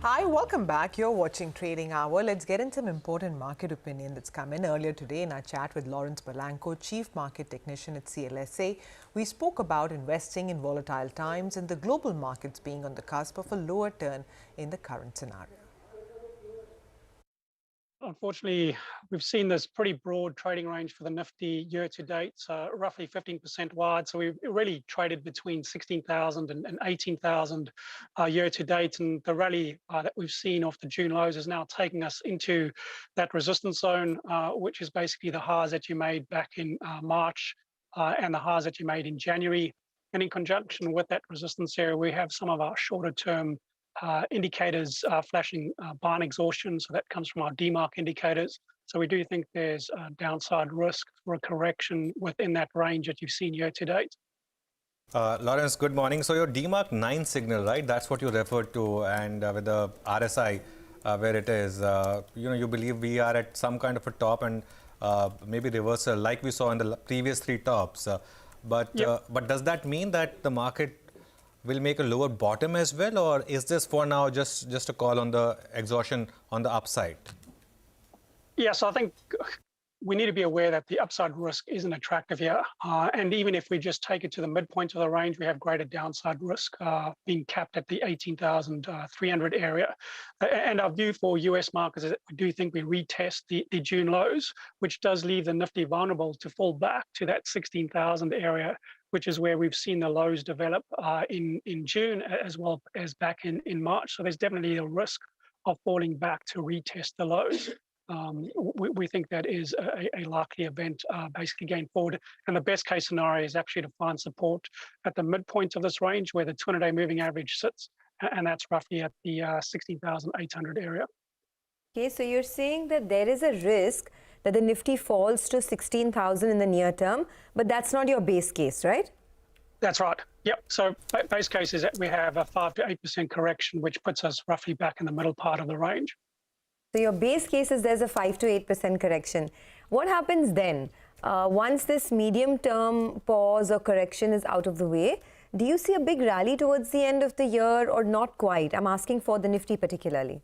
Hi, welcome back. You're watching Trading Hour. Let's get into some important market opinion that's come in earlier today in our chat with Laurence Balanco, Chief Market Technician at CLSA. We spoke about investing in volatile times and the global markets being on the cusp of a lower turn in the current scenario. Unfortunately, we've seen this pretty broad trading range for the Nifty year to date, roughly 15% wide. So we've really traded between 16,000 and 18,000 year to date. And the rally that we've seen off the June lows is now taking us into that resistance zone, which is basically the highs that you made back in March and the highs that you made in January. And in conjunction with that resistance area, we have some of our shorter term indicators flashing buying exhaustion, so that comes from our DMARC indicators. So we do think there's a downside risk for a correction within that range that you've seen year to date. Laurence, good morning. So your DMARC 9 signal, right? That's what you referred to, and with the RSI where it is, you believe we are at some kind of a top and maybe reversal like we saw in the previous three tops. But does that mean that the market will make a lower bottom as well, or is this for now just a call on the exhaustion on the upside? Yes, I think we need to be aware that the upside risk isn't attractive here. And even if we just take it to the midpoint of the range, we have greater downside risk being capped at the 18,300 area. And our view for US markets is that we do think we retest the June lows, which does leave the Nifty vulnerable to fall back to that 16,000 area, which is where we've seen the lows develop in June as well as back in March. So there's definitely a risk of falling back to retest the lows. We think that is a likely event basically going forward. And the best case scenario is actually to find support at the midpoint of this range where the 200-day moving average sits, and that's roughly at the 16,800 area. Okay, so you're saying that there is a risk that the Nifty falls to 16,000 in the near term, but that's not your base case, right? That's right. Yep. So base case is that we have a 5 to 8% correction, which puts us roughly back in the middle part of the range. So your base case is there's a 5 to 8% correction. What happens then? Once this medium-term pause or correction is out of the way, do you see a big rally towards the end of the year or not quite? I'm asking for the Nifty particularly.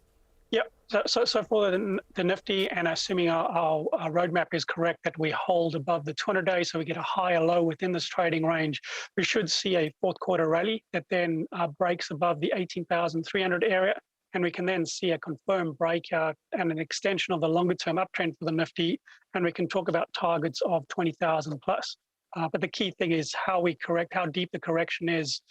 Yep. So for the Nifty, and assuming our roadmap is correct that we hold above the 200-day, so we get a higher low within this trading range, we should see a fourth quarter rally that then breaks above the 18,300 area. And we can then see a confirmed breakout and an extension of the longer term uptrend for the Nifty. And we can talk about targets of 20,000 plus. But the key thing is how we correct, how deep the correction is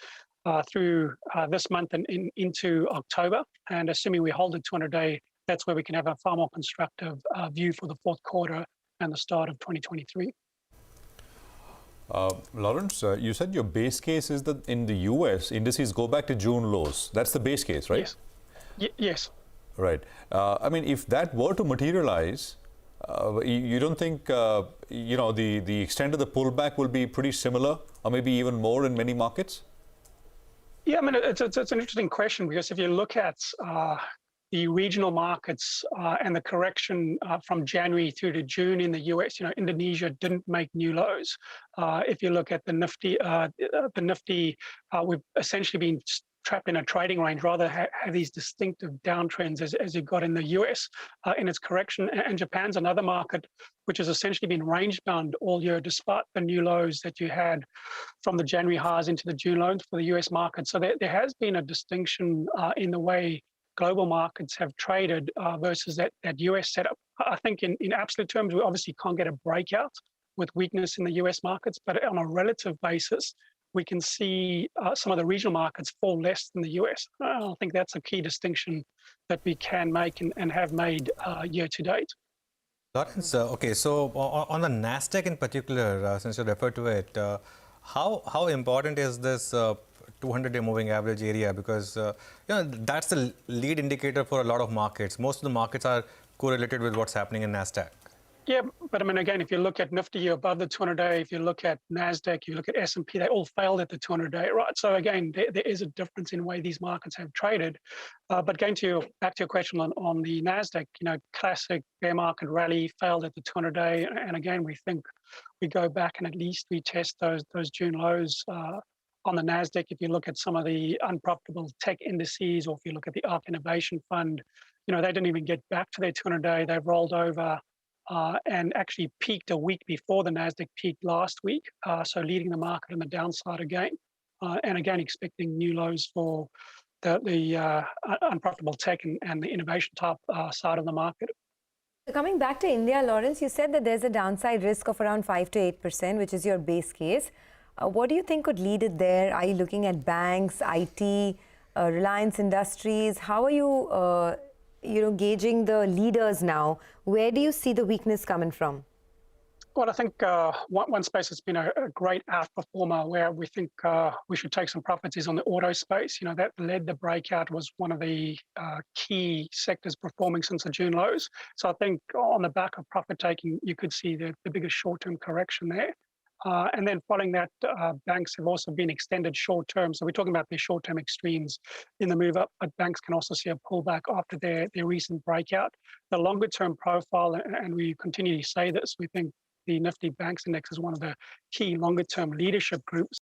through this month and into October. And assuming we hold the 200-day, that's where we can have a far more constructive view for the fourth quarter and the start of 2023. Laurence, you said your base case is that in the US, indices go back to June lows. That's the base case, right? Yes. Yes. Right. I mean, if that were to materialize, you don't think, the extent of the pullback will be pretty similar or maybe even more in many markets? Yeah, I mean, it's an interesting question because if you look at the regional markets and the correction from January through to June in the US, Indonesia didn't make new lows. If you look at the Nifty, we've essentially been trapped in a trading range, rather have these distinctive downtrends as you got in the US in its correction. And Japan's another market which has essentially been range bound all year despite the new lows that you had from the January highs into the June lows for the US market. So there has been a distinction in the way global markets have traded versus that US setup. I think in absolute terms, we obviously can't get a breakout with weakness in the US markets, but on a relative basis, we can see some of the regional markets fall less than the US. I think that's a key distinction that we can make and have made year to date. Laurence, okay, so on the Nasdaq in particular, since you referred to it, how important is this 200-day moving average area? Because that's the lead indicator for a lot of markets. Most of the markets are correlated with what's happening in Nasdaq. Yeah, but I mean, again, if you look at Nifty, you're above the 200-day. If you look at Nasdaq, you look at S&P, they all failed at the 200-day, right? So again, there is a difference in the way these markets have traded. But going back to your question on the Nasdaq, classic bear market rally failed at the 200-day, and again, we think we go back and at least retest those June lows On the Nasdaq, if you look at some of the unprofitable tech indices, or if you look at the ARK Innovation Fund, they didn't even get back to their 200-day. They've rolled over and actually peaked a week before the Nasdaq peaked last week, so leading the market on the downside again, and again expecting new lows for the unprofitable tech and the innovation type side of the market. So coming back to India, Laurence, you said that there's a downside risk of around 5 to 8%, which is your base case. What do you think could lead it there? Are you looking at banks, IT, Reliance Industries? How are you, gauging the leaders now? Where do you see the weakness coming from? Well, I think one space that's been a great outperformer where we think we should take some profits is on the auto space. That led the breakout, was one of the key sectors performing since the June lows. So I think on the back of profit taking, you could see the biggest short-term correction there. And then following that, banks have also been extended short-term. So we're talking about the short-term extremes in the move up, but banks can also see a pullback after their recent breakout. The longer-term profile, and we continue to say this, we think the Nifty Banks Index is one of the key longer-term leadership groups.